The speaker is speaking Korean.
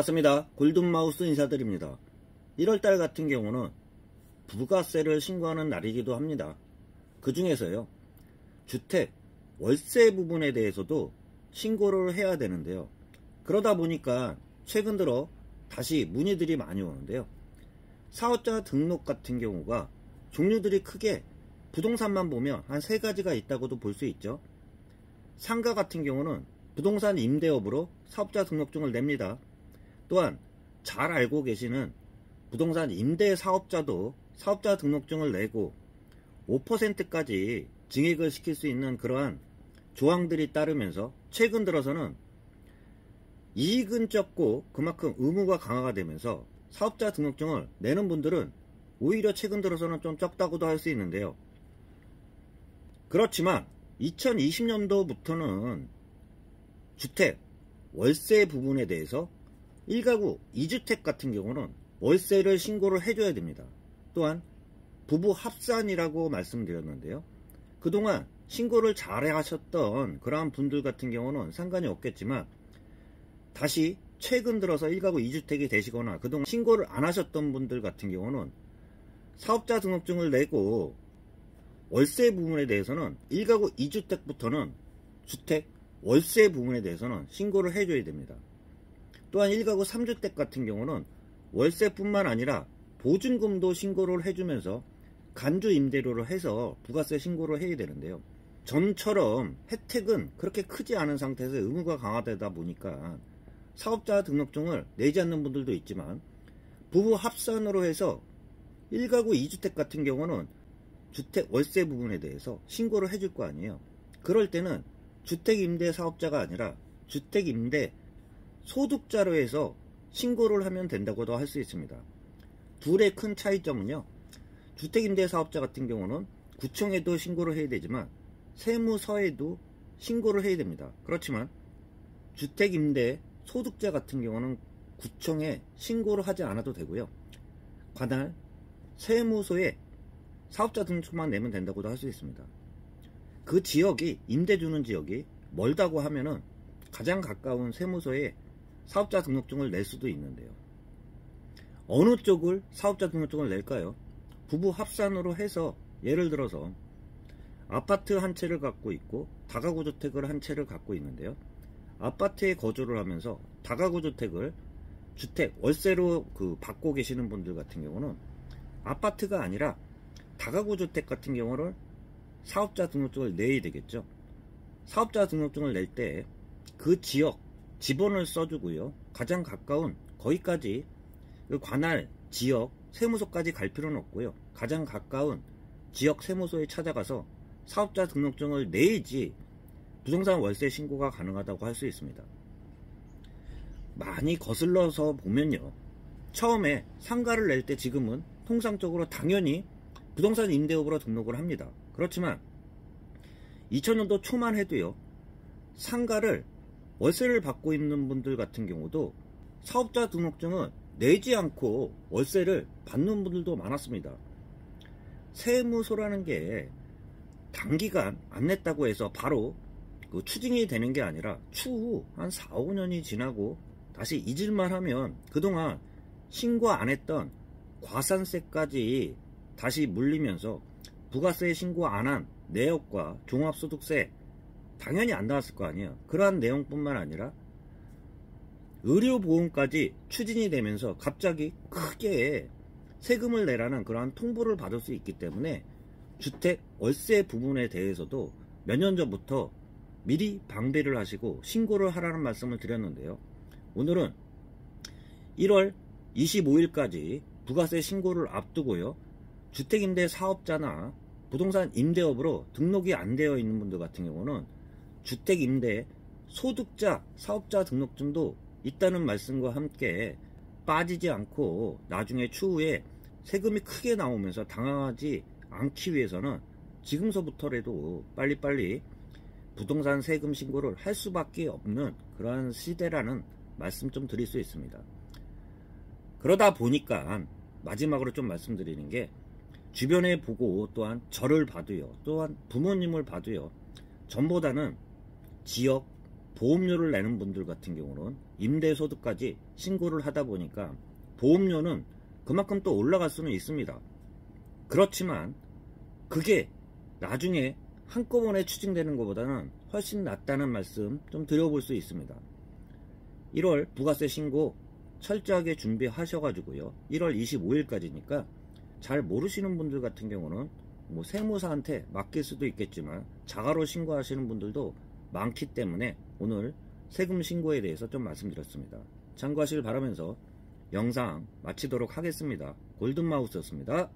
반갑습니다. 골든마우스 인사드립니다. 1월달 같은 경우는 부가세를 신고하는 날이기도 합니다. 그 중에서요, 주택, 월세 부분에 대해서도 신고를 해야 되는데요. 그러다 보니까 최근 들어 다시 문의들이 많이 오는데요. 사업자 등록 같은 경우가 종류들이 크게 부동산만 보면 한 3가지가 있다고도 볼 수 있죠. 상가 같은 경우는 부동산 임대업으로 사업자 등록증을 냅니다. 또한 잘 알고 계시는 부동산 임대 사업자도 사업자 등록증을 내고 5%까지 증액을 시킬 수 있는 그러한 조항들이 따르면서 최근 들어서는 이익은 적고 그만큼 의무가 강화가 되면서 사업자 등록증을 내는 분들은 오히려 최근 들어서는 좀 적다고도 할 수 있는데요. 그렇지만 2020년도부터는 주택, 월세 부분에 대해서 1가구 2주택 같은 경우는 월세를 신고를 해줘야 됩니다. 또한 부부 합산이라고 말씀드렸는데요. 그동안 신고를 잘 하셨던 그러한 분들 같은 경우는 상관이 없겠지만 다시 최근 들어서 1가구 2주택이 되시거나 그동안 신고를 안 하셨던 분들 같은 경우는 사업자 등록증을 내고 월세 부분에 대해서는 1가구 2주택부터는 주택, 월세 부분에 대해서는 신고를 해줘야 됩니다. 또한 1가구 3주택 같은 경우는 월세뿐만 아니라 보증금도 신고를 해주면서 간주 임대료를 해서 부가세 신고를 해야 되는데요. 전처럼 혜택은 그렇게 크지 않은 상태에서 의무가 강화되다 보니까 사업자 등록증을 내지 않는 분들도 있지만 부부 합산으로 해서 1가구 2주택 같은 경우는 주택 월세 부분에 대해서 신고를 해줄 거 아니에요. 그럴 때는 주택임대 사업자가 아니라 주택임대 소득자로 해서 신고를 하면 된다고도 할 수 있습니다. 둘의 큰 차이점은요, 주택임대 사업자 같은 경우는 구청에도 신고를 해야 되지만 세무서에도 신고를 해야 됩니다. 그렇지만 주택임대 소득자 같은 경우는 구청에 신고를 하지 않아도 되고요, 관할 세무서에 사업자 등록증만 내면 된다고도 할 수 있습니다. 그 지역이, 임대 주는 지역이 멀다고 하면은 가장 가까운 세무서에 사업자 등록증을 낼 수도 있는데요. 어느 쪽을 사업자 등록증을 낼까요? 부부 합산으로 해서 예를 들어서 아파트 한 채를 갖고 있고 다가구 주택을 한 채를 갖고 있는데요. 아파트에 거주를 하면서 다가구 주택을 주택 월세로 받고 계시는 분들 같은 경우는 아파트가 아니라 다가구 주택 같은 경우를 사업자 등록증을 내야 되겠죠. 사업자 등록증을 낼 때 그 지역 지번을 써주고요, 가장 가까운 거기까지 그 관할 지역 세무서까지 갈 필요는 없고요, 가장 가까운 지역 세무서에 찾아가서 사업자 등록증을 내야지 부동산 월세 신고가 가능하다고 할 수 있습니다. 많이 거슬러서 보면요, 처음에 상가를 낼 때 지금은 통상적으로 당연히 부동산 임대업으로 등록을 합니다. 그렇지만 2000년도 초만 해도요, 상가를 월세를 받고 있는 분들 같은 경우도 사업자 등록증을 내지 않고 월세를 받는 분들도 많았습니다. 세무서라는 게 단기간 안 냈다고 해서 바로 추징이 되는 게 아니라 추후 한 4, 5년이 지나고 다시 잊을만 하면 그동안 신고 안 했던 과산세까지 다시 물리면서 부가세 신고 안 한 내역과 종합소득세 당연히 안 나왔을 거 아니에요. 그러한 내용뿐만 아니라 의료보험까지 추진이 되면서 갑자기 크게 세금을 내라는 그러한 통보를 받을 수 있기 때문에 주택 월세 부분에 대해서도 몇 년 전부터 미리 방배를 하시고 신고를 하라는 말씀을 드렸는데요. 오늘은 1월 25일까지 부가세 신고를 앞두고요, 주택임대 사업자나 부동산 임대업으로 등록이 안 되어 있는 분들 같은 경우는 주택임대 소득자 사업자 등록증도 있다는 말씀과 함께 빠지지 않고 나중에 추후에 세금이 크게 나오면서 당황하지 않기 위해서는 지금서부터라도 빨리빨리 부동산 세금 신고를 할 수밖에 없는 그러한 시대라는 말씀 좀 드릴 수 있습니다. 그러다 보니까 마지막으로 좀 말씀드리는 게, 주변에 보고 또한 저를 봐도요, 또한 부모님을 봐도요, 전보다는 지역, 보험료를 내는 분들 같은 경우는 임대소득까지 신고를 하다 보니까 보험료는 그만큼 또 올라갈 수는 있습니다. 그렇지만 그게 나중에 한꺼번에 추징되는 것보다는 훨씬 낫다는 말씀 좀 드려볼 수 있습니다. 1월 부가세 신고 철저하게 준비하셔가지고요. 1월 25일까지니까 잘 모르시는 분들 같은 경우는 뭐 세무사한테 맡길 수도 있겠지만 자가로 신고하시는 분들도 많기 때문에 오늘 세금 신고에 대해서 좀 말씀드렸습니다. 참고하시길 바라면서 영상 마치도록 하겠습니다. 골든마우스였습니다.